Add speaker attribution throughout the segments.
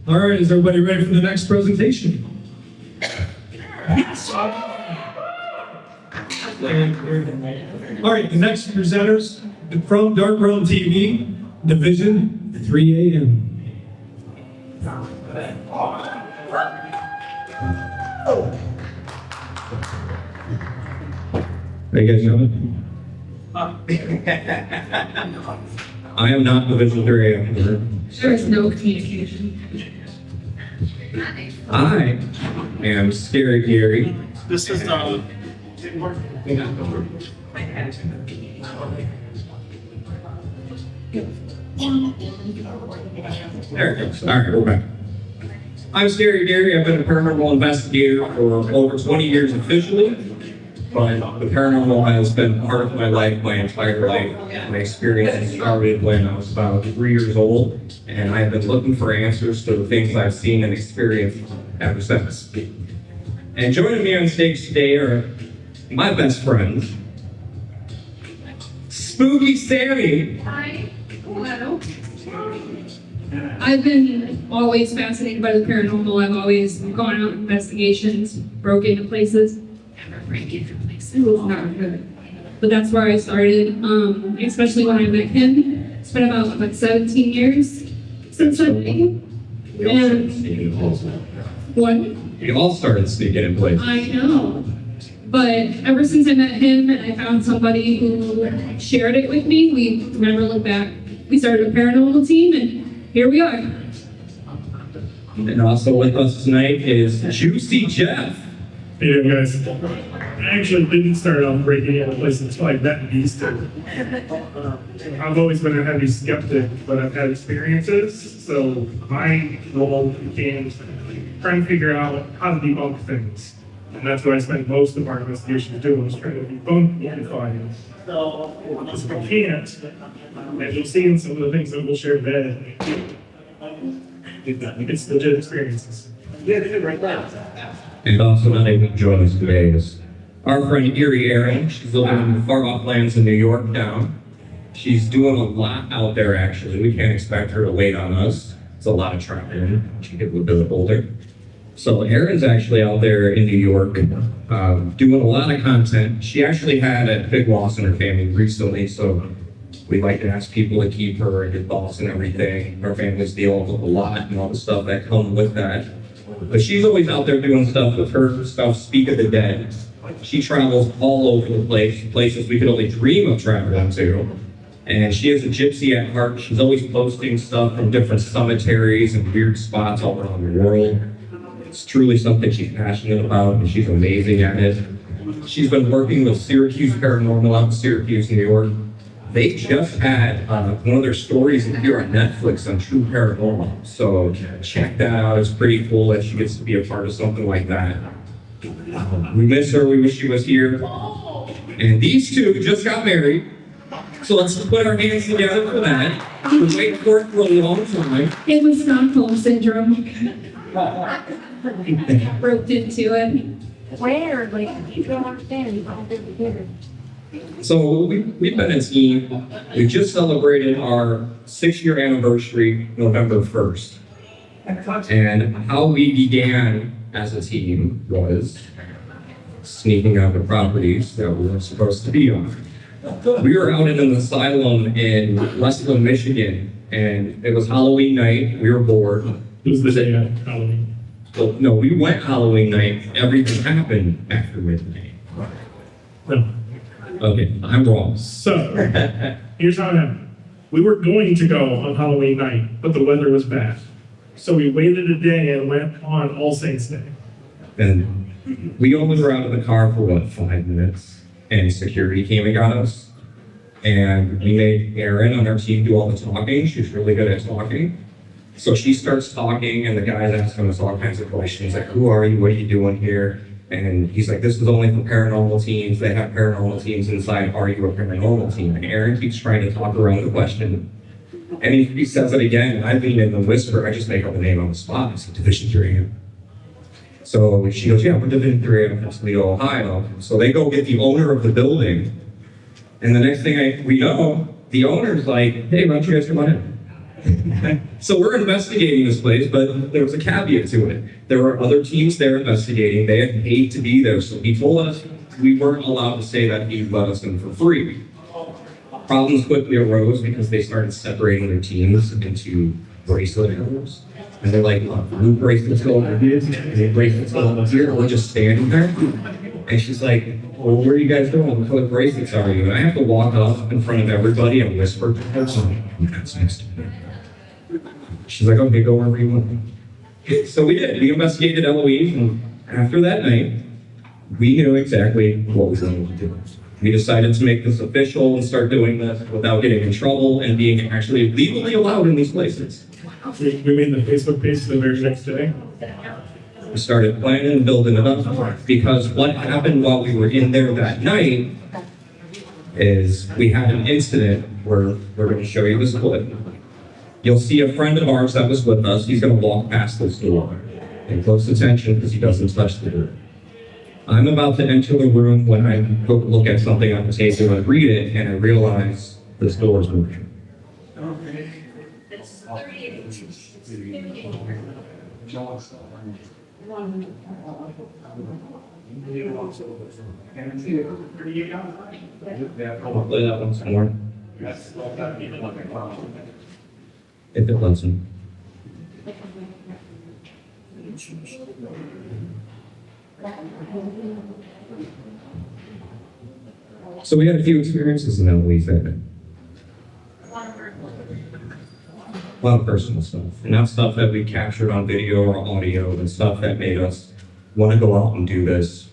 Speaker 1: All right, is everybody ready for the next presentation? All right, the next presenters from Dark Realm TV, Division 3 AM. How you guys doing? I am not Division 3 AM.
Speaker 2: There is no communication.
Speaker 1: I am Scary Gary.
Speaker 3: This is
Speaker 1: There it goes. All right, we're back. I'm Scary Gary. I've been a paranormal investigator for over 20 years officially, but the paranormal has been part of my life my entire life. My experience started when I was about 3 years old, and I have been looking for answers to the things I've seen and experienced ever since. And joining me on stage today are my best friends, Spooky Sammy.
Speaker 2: Hi. Hello. I've been always fascinated by the paranormal. I've always gone out on investigations, broke into places. Never break into places. It was not good. But that's where I started, especially when I met him. It's been about 17 years since I met him. What?
Speaker 1: We all started sneaking in places.
Speaker 2: I know. But ever since I met him and I found somebody who shared it with me, we never looked back. We started a paranormal team and here we are.
Speaker 1: And also with us tonight is Juicy Jeff.
Speaker 3: Hey guys. I actually didn't start off breaking into places until I met these two. I've always been a heavy skeptic, but I've had experiences, so my role became trying to figure out how to debunk things. And that's what I spent most of our investigations doing, was trying to debunk and find it. Because if I can't, as you'll see in some of the things that we'll share today, it's legit experiences.
Speaker 1: And also not able to join us today is our friend Erie Aaron. She's living in the far off lands in New York now. She's doing a lot out there actually. We can't expect her to wait on us. It's a lot of traveling. She gets a little bit older. So Erin's actually out there in New York doing a lot of content. She actually had a big loss in her family recently, so we like to ask people to keep her and her thoughts and everything. Her family's dealing with a lot and all the stuff that comes with that. But she's always out there doing stuff with her stuff, Speak of the Dead. She travels all over the place, places we could only dream of traveling to. And she is a gypsy at heart. She's always posting stuff from different cemeteries and weird spots all around the world. It's truly something she's passionate about, and she's amazing at it. She's been working with Syracuse Paranormal out in Syracuse, New York. They just had one of their stories here on Netflix on True Paranormal. So check that out. It's pretty cool that she gets to be a part of something like that. We miss her. We wish she was here. And these two just got married. So let's put our hands together for that. We've been waiting for it for a long time.
Speaker 2: It was Stockholm Syndrome. Roped into it.
Speaker 4: Where? Like, you don't understand. You don't understand.
Speaker 1: So we've been a team. We just celebrated our 6-year anniversary November 1st. And how we began as a team was sneaking out the properties that we were supposed to be on. We were out in an asylum in Westland, Michigan, and it was Halloween night. We were bored.
Speaker 3: It was the day of Halloween.
Speaker 1: Well, no, we went Halloween night. Everything happened after midnight.
Speaker 3: No.
Speaker 1: Okay, I'm wrong.
Speaker 3: So, here's how it happened. We were going to go on Halloween night, but the weather was bad. So we waited a day and went on All Saints Day.
Speaker 1: And we only were out of the car for 5 minutes, and security came and got us. And we made Erin on our team do all the talking. She's really good at talking. So she starts talking, and the guy's asking us all kinds of questions, like, who are you? What are you doing here? And he's like, this is only for paranormal teams. They have paranormal teams inside. Are you a paranormal team? And Erin keeps trying to talk around the question. And he says it again, and I lean in and whisper. I just make up the name on the spot. I said, Division 3. So she goes, yeah, we're Division 3 in Toledo, Ohio. So they go get the owner of the building. And the next thing we know, the owner's like, hey, why don't you guys come on in? So we're investigating this place, but there was a caveat to it. There were other teams there investigating. They had paid to be there, so he told us we weren't allowed to say that he'd let us in for free. Problems quickly arose because they started separating their teams into bracelet areas. And they're like, look, blue bracelets go over here, and the bracelets go over here, and we're just standing there. And she's like, well, where are you guys going? What color bracelets are you? And I have to walk up in front of everybody and whisper to her, so that's next to me. She's like, okay, go wherever you want. So we did. We investigated Eloise, and after that night, we knew exactly what we wanted to do. We decided to make this official and start doing this without getting in trouble and being actually legally allowed in these places.
Speaker 3: We made the Facebook page the very next day.
Speaker 1: We started planning and building it up because what happened while we were in there that night is we had an incident where we're going to show you this clip. You'll see a friend of ours that was with us. He's going to walk past this door. Pay close attention because he doesn't touch the door. I'm about to enter the room when I go look at something on the table and read it, and I realize this door is moving. I'll play that once more. If it lets me. So we had a few experiences in Eloise that night. A lot of personal stuff, and not stuff that we captured on video or audio, and stuff that made us want to go out and do this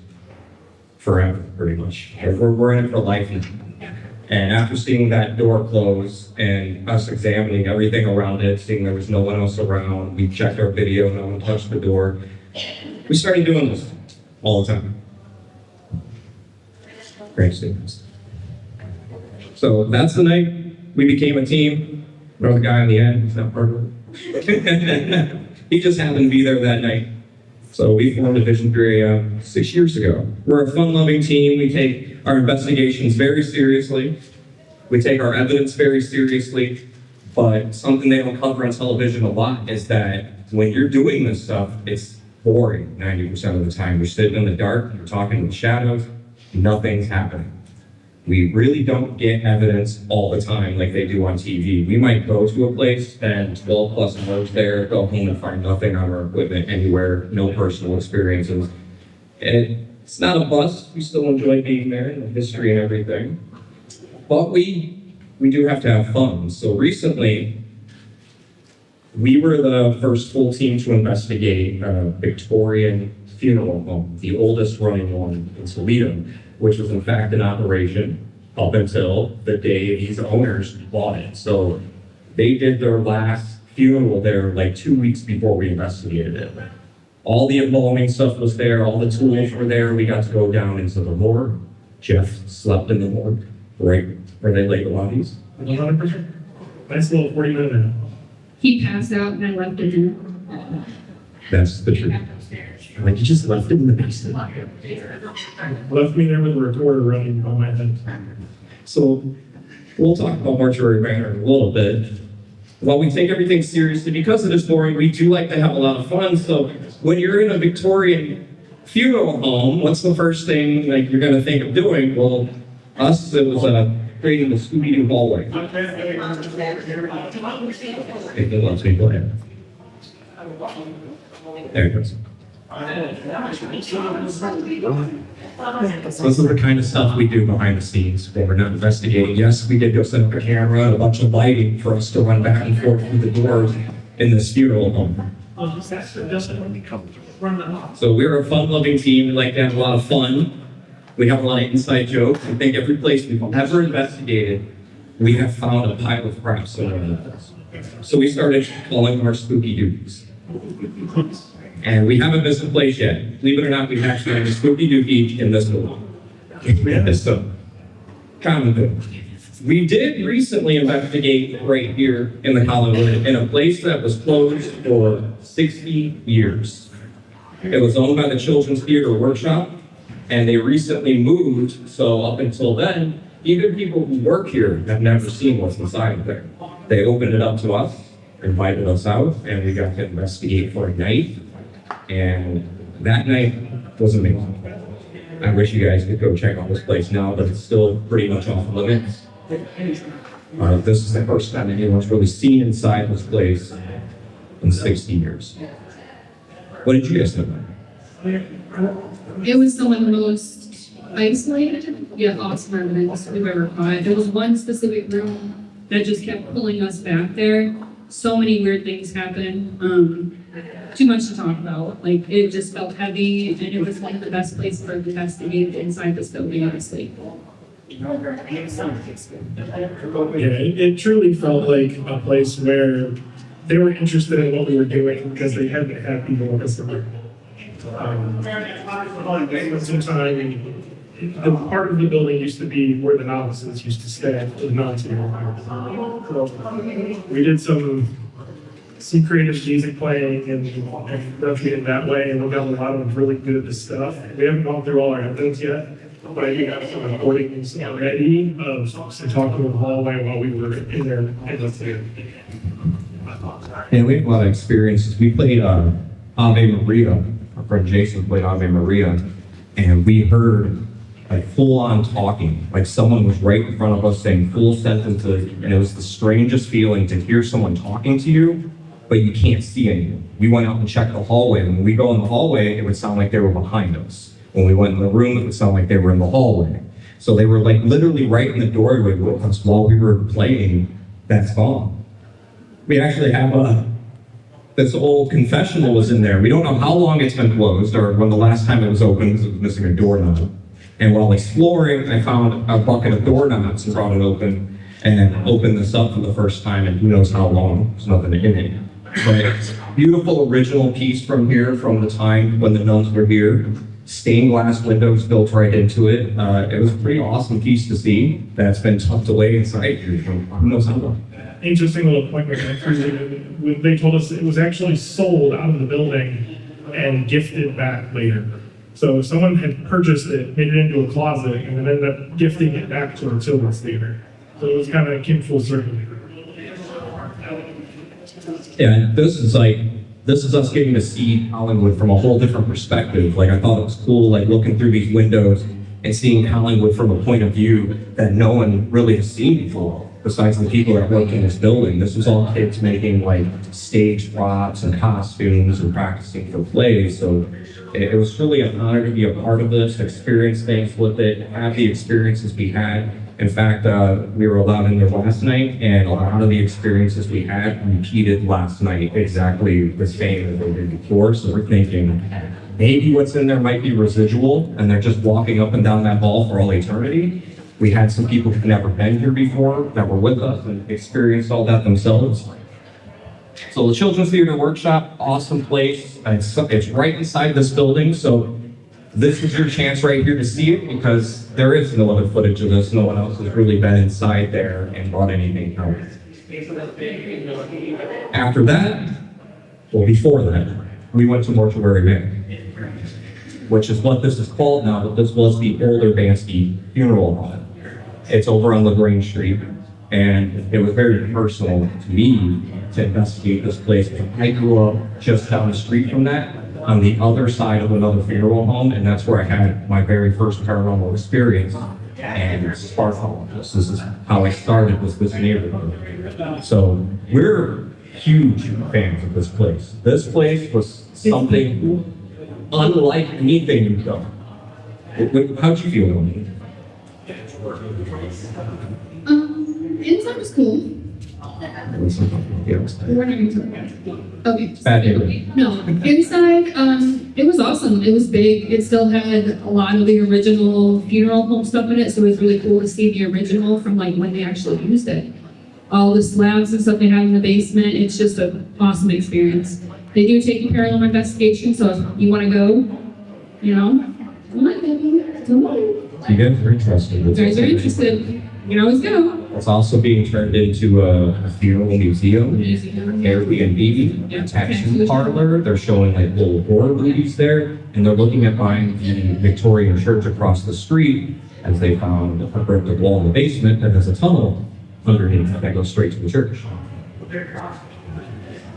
Speaker 1: forever, pretty much. We're in it for life now. And after seeing that door close and us examining everything around it, seeing there was no one else around, we checked our video, no one touched the door, we started doing this all the time. Great statements. So that's the night we became a team. We're the guy on the end, he's not part of it. He just happened to be there that night. So we formed a Vision 3 6 years ago. We're a fun-loving team. We take our investigations very seriously. We take our evidence very seriously. But something they don't cover on television a lot is that when you're doing this stuff, it's boring 90% of the time. You're sitting in the dark, you're talking in the shadows, nothing's happening. We really don't get evidence all the time like they do on TV. We might go to a place and 12 plus hours there, go home and find nothing on our equipment anywhere, no personal experiences. And it's not a bust. We still enjoy being there and the history and everything. But we do have to have fun. So recently, we were the first full team to investigate a Victorian funeral home, the oldest running one in Toledo, which was in fact in operation up until the day these owners bought it. So they did their last funeral there like 2 weeks before we investigated it. All the embalming stuff was there, all the tools were there. We got to go down into the morgue. Jeff slept in the morgue, right where they laid the bodies.
Speaker 3: 100%. Nice little 40-minute.
Speaker 2: He passed out and I left it in.
Speaker 1: That's the truth. Like, you just left it in the basement.
Speaker 3: Left me there with a recorder running on my head.
Speaker 1: So we'll talk about mortuary manor in a little bit. While we take everything seriously, because it is boring, we do like to have a lot of fun. So when you're in a Victorian funeral home, what's the first thing like you're going to think of doing? Well, us, it was creating the Scooby-Doo hallway. If it lets me play it. There it goes. This is the kind of stuff we do behind the scenes when we're not investigating. Yes, we did go set up a camera and a bunch of lighting for us to run back and forth through the doors in this funeral home. So we're a fun-loving team. We like to have a lot of fun. We have a lot of inside jokes. I think every place we've ever investigated, we have found a pile of crap somewhere in this. So we started calling our spooky dookies. And we haven't missed a place yet. Believe it or not, we've actually had a spooky dookie in this building. So, common thing. We did recently investigate right here in the Hollywood in a place that was closed for 60 years. It was owned by the Children's Theater Workshop, and they recently moved, so up until then, even people who work here have never seen what's inside of there. They opened it up to us, invited us out, and we got to investigate for a night. And that night was amazing. I wish you guys could go check out this place now, but it's still pretty much off limits. This is the first time anyone's really seen inside this place in 60 years. What did you guys think?
Speaker 2: It was some of the most isolated yet awesome evidence we've ever caught. There was one specific room that just kept pulling us back there. So many weird things happened. Too much to talk about. Like, it just felt heavy, and it was one of the best places for investigating inside this building, honestly.
Speaker 3: Yeah, it truly felt like a place where they were interested in what we were doing because they hadn't had people with us around. Some time, the part of the building used to be where the novices used to stay, the nuns. So we did some creative music playing and investigated that way, and we got a lot of really good stuff. We haven't gone through all our evidence yet, but I do have some recordings already of some talking in the hallway while we were in there investigating.
Speaker 1: Yeah, we had a lot of experiences. We played Ave Maria. Our friend Jason played Ave Maria, and we heard like full-on talking. Like someone was right in front of us saying full sentences, and it was the strangest feeling to hear someone talking to you, but you can't see anything. We went out and checked the hallway, and when we go in the hallway, it would sound like they were behind us. When we went in the room, it would sound like they were in the hallway. So they were like literally right in the doorway with us while we were playing that song. We actually have this old confessional was in there. We don't know how long it's been closed or when the last time it was open because it was missing a doorknob. And while exploring, I found a bucket of doorknobs and brought it open and opened this up for the first time in who knows how long. There's nothing in it. But beautiful original piece from here from the time when the nuns were here. Stained glass windows built right into it. It was a pretty awesome piece to see that's been tucked away inside here from who knows how long.
Speaker 3: Interesting little point when they told us it was actually sold out of the building and gifted back later. So someone had purchased it, made it into a closet, and then ended up gifting it back to a children's theater. So it was kind of came full circle.
Speaker 1: Yeah, this is us getting to see Hollywood from a whole different perspective. Like I thought it was cool, like looking through these windows and seeing Hollywood from a point of view that no one really has seen before. Besides the people that work in this building, this was all kids making like stage props and costumes and practicing for plays. So it was really an honor to be a part of this, experience things with it, have the experiences we had. In fact, we were allowed in there last night, and a lot of the experiences we had repeated last night exactly the same as they did before. So we're thinking maybe what's in there might be residual, and they're just walking up and down that hall for all eternity. We had some people who've never been here before that were with us and experienced all that themselves. So the Children's Theater Workshop, awesome place. It's right inside this building, so this is your chance right here to see it because there is no other footage of this. No one else has really been inside there and brought anything out. After that, well, before that, we went to Mortuary Bay, which is what this is called now, but this was the old Urbanski Funeral Home. It's over on LaGrange Street, and it was very personal to me to investigate this place. I grew up just down the street from that, on the other side of another funeral home, and that's where I had my very first paranormal experience. And it sparked all of this. This is how I started with this neighborhood. So we're huge fans of this place. This place was something unlike anything you've done. How'd you feel about it?
Speaker 2: Inside was cool. Okay.
Speaker 1: Bad neighborhood.
Speaker 2: No, inside, it was awesome. It was big. It still had a lot of the original funeral home stuff in it, so it was really cool to see the original from like when they actually used it. All the slabs and stuff they have in the basement. It's just an awesome experience. They do take paranormal investigation, so if you want to go, you know, come on, baby. Come on.
Speaker 1: You guys are interested.
Speaker 2: If you guys are interested, you can always go.
Speaker 1: It's also being turned into a funeral museum, Airbnb, a tattoo parlor. They're showing like little horror movies there, and they're looking at buying the Victorian church across the street as they found a brick wall in the basement that has a tunnel underneath that goes straight to the church.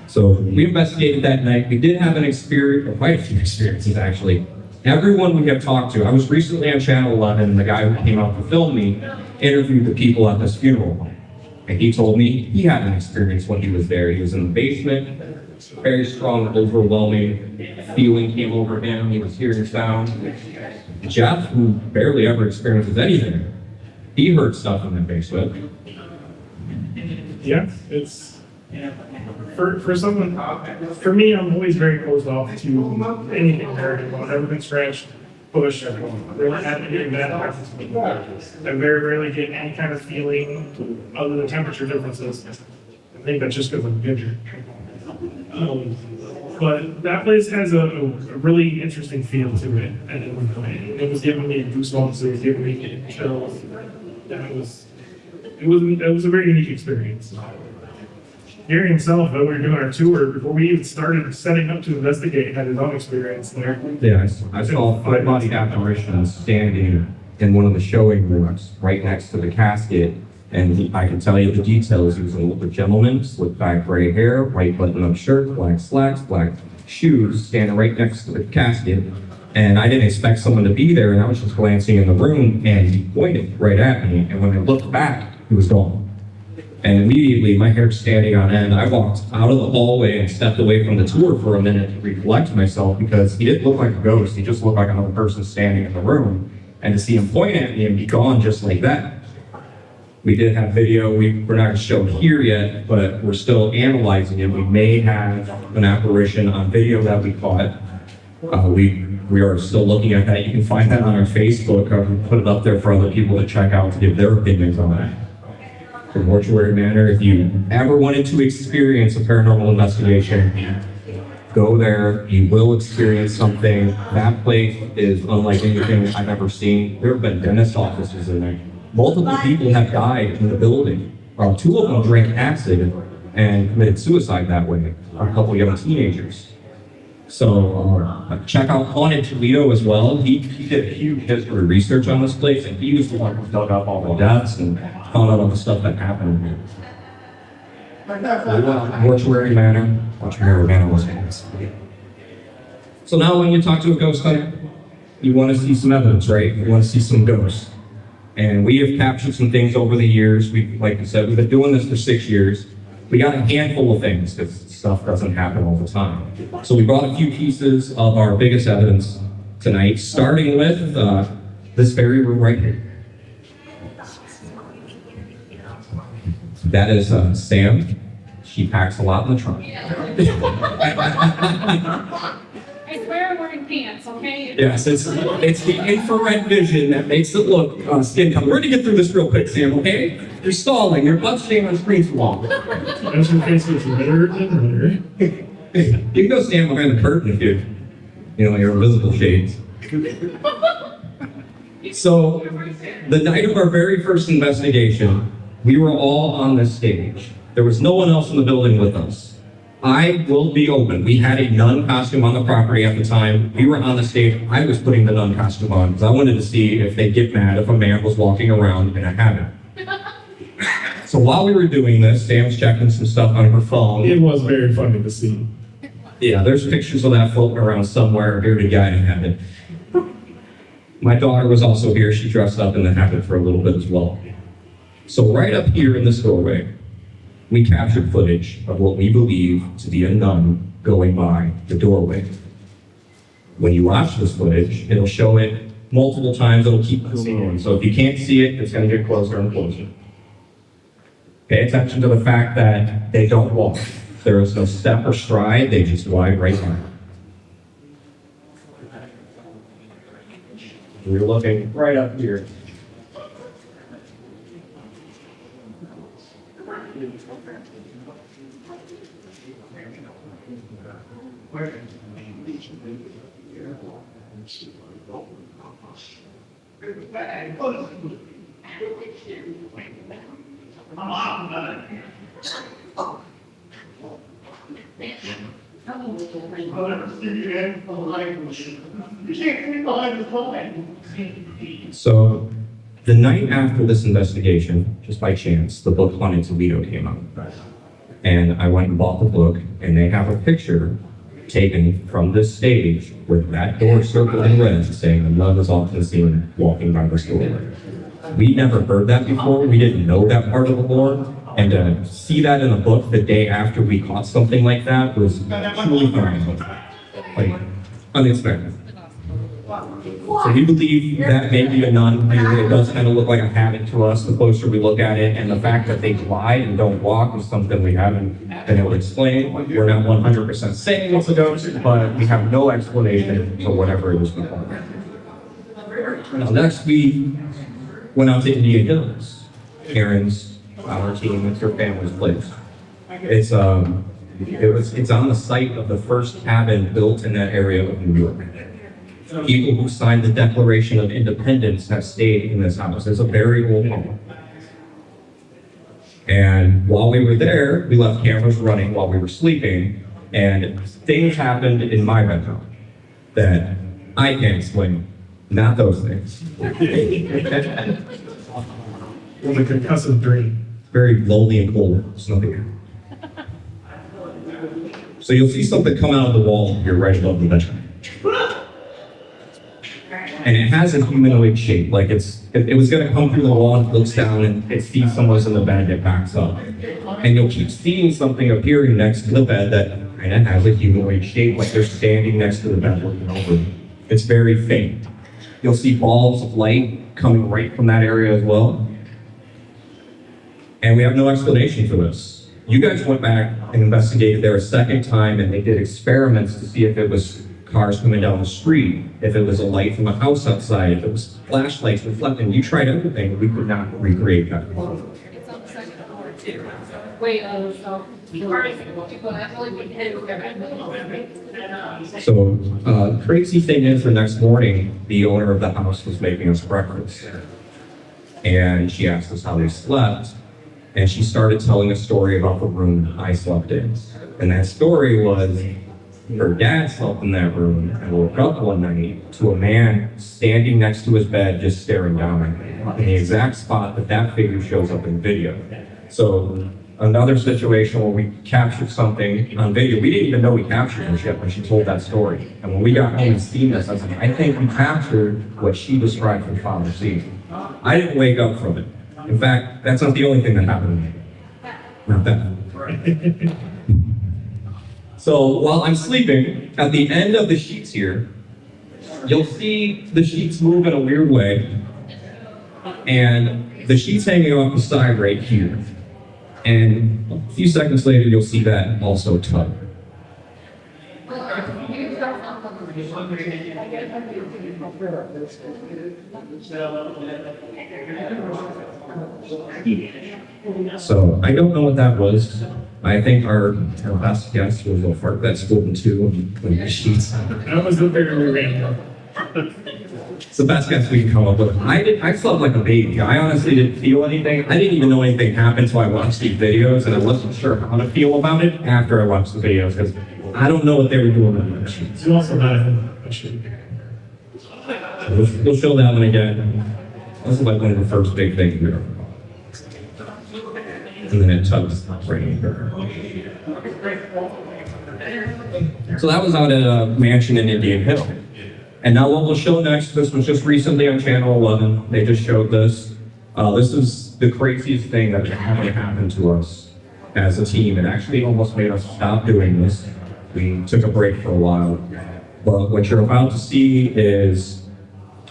Speaker 1: So we investigated that night. We did have an experience, or quite a few experiences actually. Everyone we have talked to, I was recently on Channel 11, and the guy who came out to film me interviewed the people at this funeral home. And he told me he had an experience when he was there. He was in the basement, very strong, overwhelming feeling came over him. He was hearing sound. Jeff, who barely ever experiences anything, he heard stuff in the basement.
Speaker 3: Yeah, it's for someone. For me, I'm always very closed off to anything paranormal. I've never been scratched, pushed. I've never had anything bad happen to me. I very rarely get any kind of feeling other than temperature differences. I think that's just because I'm ginger. But that place has a really interesting feel to it, and it was giving me goosebumps. It was giving me chills. Yeah, it was a very unique experience. Gary himself, though, we were doing our tour before we even started setting up to investigate, had his own experience there.
Speaker 1: Yeah, I saw a full-body apparition standing in one of the showing rooms right next to the casket. And I can tell you the details. He was an older gentleman, slicked back gray hair, white button-up shirt, black slacks, black shoes, standing right next to the casket. And I didn't expect someone to be there, and I was just glancing in the room, and he pointed right at me. And when I looked back, he was gone. And immediately, my hair standing on end, I walked out of the hallway and stepped away from the tour for a minute to recollect myself, because he didn't look like a ghost. He just looked like another person standing in the room. And to see him point at me and be gone just like that. We did have video. We're not going to show it here yet, but we're still analyzing it. We may have an apparition on video that we caught. We are still looking at that. You can find that on our Facebook. We put it up there for other people to check out to give their opinions on it. From Mortuary Manor, if you ever wanted to experience a paranormal investigation, go there. You will experience something. That place is unlike anything I've ever seen. There have been dentist offices in there. Multiple people have died in the building. 2 of them drank acid and committed suicide that way. A couple young teenagers. So check out Haunted Toledo as well. He did a huge history research on this place, and he was the one who dug up all the deaths and found out all the stuff that happened here. Mortuary Manor. Mortuary Manor was famous. So now when you talk to a ghost hunter, you want to see some evidence, right? You want to see some ghosts. And we have captured some things over the years. Like I said, we've been doing this for 6 years. We got a handful of things because stuff doesn't happen all the time. So we brought a few pieces of our biggest evidence tonight, starting with this very room right here. That is Sam. She packs a lot in the trunk.
Speaker 4: I swear I'm wearing pants, okay?
Speaker 1: Yes, it's the infrared vision that makes it look skin color. We're gonna get through this real quick, Sam, okay? You're stalling. Your butt's staying on screen too long.
Speaker 3: As your face gets redder and redder.
Speaker 1: You can go stand behind the curtain if your invisible shades. So, the night of our very first investigation, we were all on this stage. There was no one else in the building with us. I will be open. We had a nun costume on the property at the time. We were on the stage. I was putting the nun costume on because I wanted to see if they'd get mad if a man was walking around in a habit. So while we were doing this, Sam's checking some stuff on her phone.
Speaker 3: It was very funny to see.
Speaker 1: Yeah, there's pictures of that floating around somewhere. Bearded guy in a habit. My daughter was also here. She dressed up in the habit for a little bit as well. So right up here in this doorway, we captured footage of what we believe to be a nun going by the doorway. When you watch this footage, it'll show it multiple times. It'll keep going. So if you can't see it, it's going to get closer and closer. Pay attention to the fact that they don't walk. There is no step or stride. They just glide right by. We're looking right up here. So, the night after this investigation, just by chance, the book Haunted Toledo came out. And I went and bought the book, and they have a picture taken from this stage with that door circled in red saying, "A nun is often seen walking by this door." We never heard that before. We didn't know that part of the lore. And to see that in a book the day after we caught something like that was truly phenomenal. Like, unexpected. So we believe that may be a nun. It does kind of look like a habit to us the closer we look at it. And the fact that they glide and don't walk is something we haven't been able to explain. We're not 100% saying it's a ghost, but we have no explanation for whatever it is before. Now, next we went out to Indian Hills. Our team, it's her family's place. It's on the site of the first cabin built in that area of New York. People who signed the Declaration of Independence have stayed in this house. It's a very old home. And while we were there, we left cameras running while we were sleeping, and things happened in my bedroom that I can't explain. Not those things.
Speaker 3: It was a concussive dream.
Speaker 1: Very lonely and cold. There's nothing. So you'll see something come out of the wall here right above the bed. And it has a humanoid shape, like it was gonna come through the wall and looks down and it sees someone's in the bed, it backs up. And you'll keep seeing something appearing next to the bed that kind of has a humanoid shape, like they're standing next to the bed looking over. It's very faint. You'll see balls of light coming right from that area as well. And we have no explanation for this. You guys went back and investigated there a second time, and they did experiments to see if it was cars coming down the street, if it was a light from a house outside, if it was flashlights reflecting. You tried everything. We could not recreate that.
Speaker 2: It's on the second floor too. Wait, so.
Speaker 1: So, crazy thing is, the next morning, the owner of the house was making us breakfast. And she asked us how they slept. And she started telling a story about the room I slept in. And that story was her dad slept in that room and woke up one night to a man standing next to his bed just staring down at him in the exact spot that figure shows up in video. So another situation where we captured something on video. We didn't even know we captured this yet when she told that story. And when we got home and seen this, I was like, I think we captured what she described her father seeing. I didn't wake up from it. In fact, that's not the only thing that happened to me. Not that. So while I'm sleeping, at the end of the sheets here, you'll see the sheets move in a weird way. And the sheets hanging off the side right here. And a few seconds later, you'll see that also tug. So I don't know what that was. I think our best guess was a fart that split in two when the sheets.
Speaker 3: That was the very random.
Speaker 1: It's the best guess we can come up with. I slept like a baby. I honestly didn't feel anything. I didn't even know anything happened until I watched these videos, and I wasn't sure how to feel about it after I watched the videos, because I don't know what they were doing on the sheets.
Speaker 3: You also not have a sheet.
Speaker 1: We'll show that one again. This is like one of the first big things we ever. And then it tugs right in her. So that was out at a mansion in Indian Hill. And now what we'll show next, this was just recently on Channel 11. They just showed this. This is the craziest thing that ever happened to us as a team. It actually almost made us stop doing this. We took a break for a while. But what you're about to see is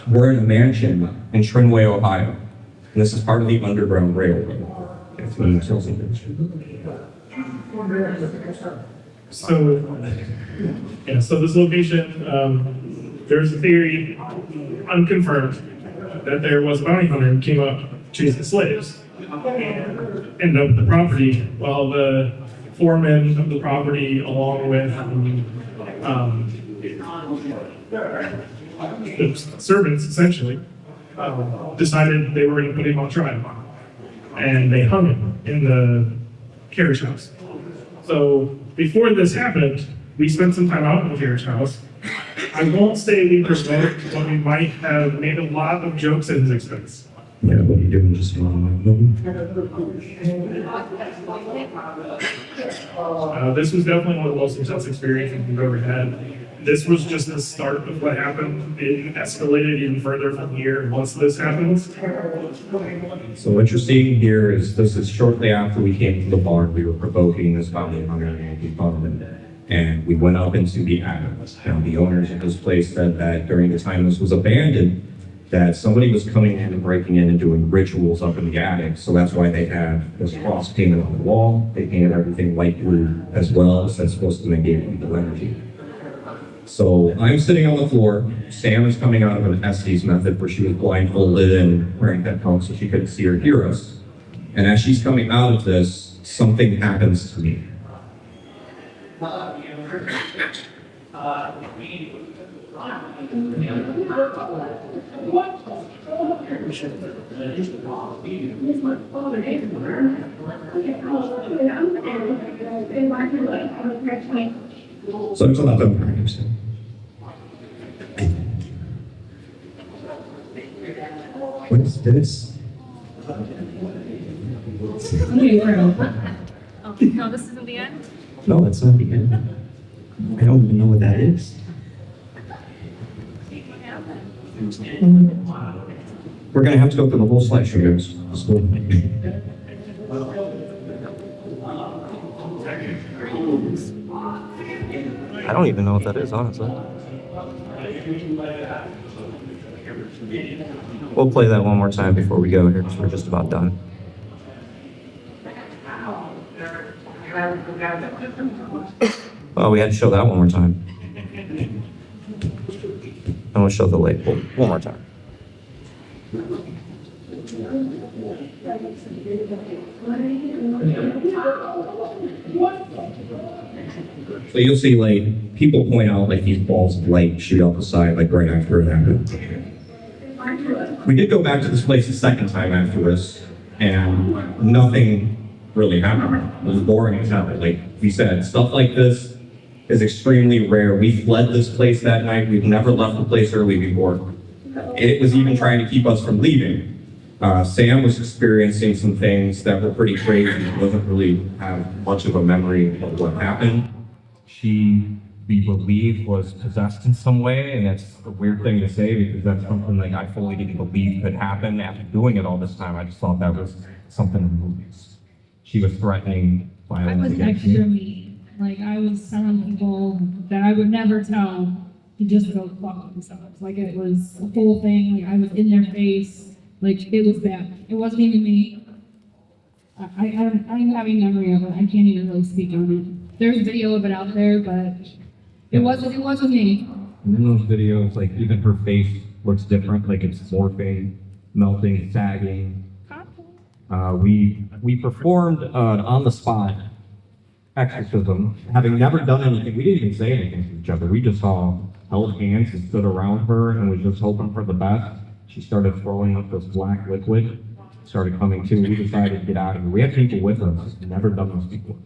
Speaker 1: we're in a mansion in Trinway, Ohio. And this is part of the Underground Railroad.
Speaker 3: So this location, there's a theory, unconfirmed, that there was a bounty hunter who came up chasing slaves and ended up at the property while the foreman of the property, along with the servants, essentially, decided they were going to put him on trial. And they hung him in the carriage house. So before this happened, we spent some time out in the carriage house. I won't say we provoked, but we might have made a lot of jokes at his expense.
Speaker 1: Yeah, what are you doing? Just following them?
Speaker 3: This was definitely one of the most intense experiences we've ever had. This was just the start of what happened. It escalated even further from here once this happens.
Speaker 1: So what you're seeing here is this is shortly after we came to the barn. We were provoking this bounty hunter and and we went up into the attic. Now the owners of this place said that during the time this was abandoned, that somebody was coming in and breaking in and doing rituals up in the attic. So that's why they had this cross painted on the wall. They painted everything light blue as well, so that's supposed to negate evil energy. So I'm sitting on the floor. Sam is coming out of an Estes method where she was blindfolded and wearing headphones so she couldn't see or hear us. And as she's coming out of this, something happens to me. So it's a lot of practice. What is this?
Speaker 2: Okay, bro.
Speaker 4: Oh, no, this isn't the end?
Speaker 1: No, that's not the end. I don't even know what that is. We're gonna have to go through the whole slideshow, guys. Let's go.
Speaker 5: I don't even know what that is, honestly. We'll play that one more time before we go here, because we're just about done. Well, we had to show that one more time. And we'll show the lake one more time.
Speaker 1: So you'll see, like, people point out, like, these balls of light shoot out the side, like, right after it happened. We did go back to this place a second time after this, and nothing really happened. It was boring as hell. Like we said, stuff like this is extremely rare. We fled this place that night. We've never left the place early before. It was even trying to keep us from leaving. Sam was experiencing some things that were pretty crazy. He doesn't really have much of a memory of what happened. She, we believe, was possessed in some way, and that's a weird thing to say because that's something like I fully didn't believe could happen after doing it all this time. I just thought that was something in movies. She was threatening
Speaker 2: I
Speaker 1: violence
Speaker 2: was
Speaker 1: against
Speaker 2: extra
Speaker 1: me.
Speaker 2: mean. Like, I was telling people that I would never tell to just go fuck themselves. Like, it was a whole thing. Like, I was in their face. Like, it was bad. It wasn't even me. I don't have any memory of it. I can't even really speak on it. There's video of it out there, but it wasn't me.
Speaker 1: And in those videos, like even her face looks different, like it's morphing, melting, sagging. We performed on the spot exorcism, having never done anything. We didn't even say anything to each other. We just all held hands and stood around her and was just hoping for the best. She started throwing up this black liquid, started coming to. We decided to get out of here. We had people with us, never done this before.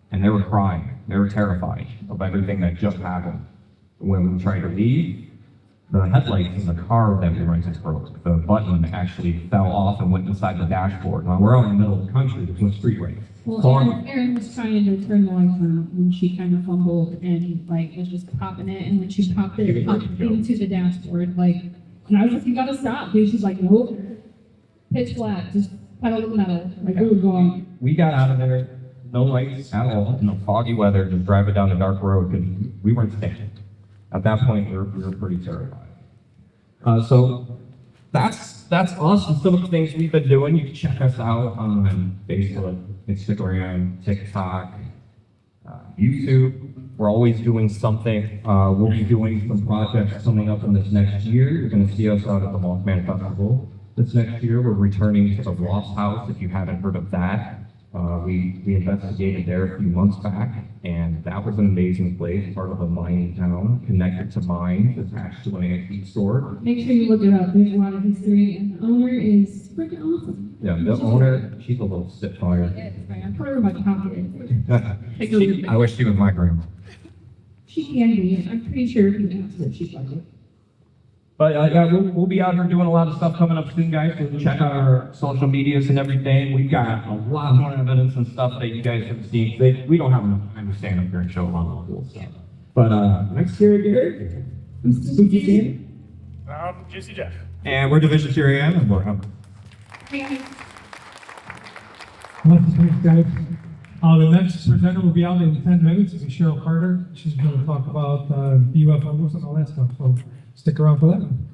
Speaker 1: And they were crying. They were terrified of everything that just happened. When we tried to leave, the headlights in the car that we rented broke. The button actually fell off and went inside the dashboard. Now we're out in the middle of the country, there's no street lights.
Speaker 2: Well, Erin was trying to turn the lights on when she kind of fumbled and like was just popping it, and when she popped it up into the dashboard, like, and I was like, "You gotta stop, dude." She's like, "Nope, pitch black, just pedal to the metal." Like, it was going.
Speaker 1: We got out of there, no lights at all, no foggy weather, just driving down the dark road because we weren't staying. At that point, we were pretty terrified. So that's us and some of the things we've been doing. You can check us out on Facebook, Instagram, TikTok, YouTube. We're always doing something. We'll be doing some projects coming up in this next year. You're going to see us out at the Mothman Festival this next year. We're returning to the Ross House, if you haven't heard of that. We investigated there a few months back, and that was an amazing place, part of a mining town, connected to mines, attached to an antique store.
Speaker 2: Make sure you look it up. There's a lot of history, and the owner is freaking awesome.
Speaker 1: Yeah, the owner, she's a little spitfire.
Speaker 2: I put her in my pocket. Take a look.
Speaker 1: I wish she was my grandma.
Speaker 2: She can be. I'm pretty sure if you asked her, she'd like it.
Speaker 6: But yeah, we'll be out here doing a lot of stuff coming up soon, guys. So check out our social medias and everything. We've got a lot more evidence and stuff that you guys have seen. We don't have enough time to stand up here and show a lot of cool stuff. But next year, Gary, Spooky Team.
Speaker 3: Juicy Jeff.
Speaker 6: And we're Division 3 AM and we're up.
Speaker 7: Thanks, guys. The next presenter will be out in 10 minutes. It's Cheryl Carter. She's going to talk about UFOs and all that stuff. So stick around for that one.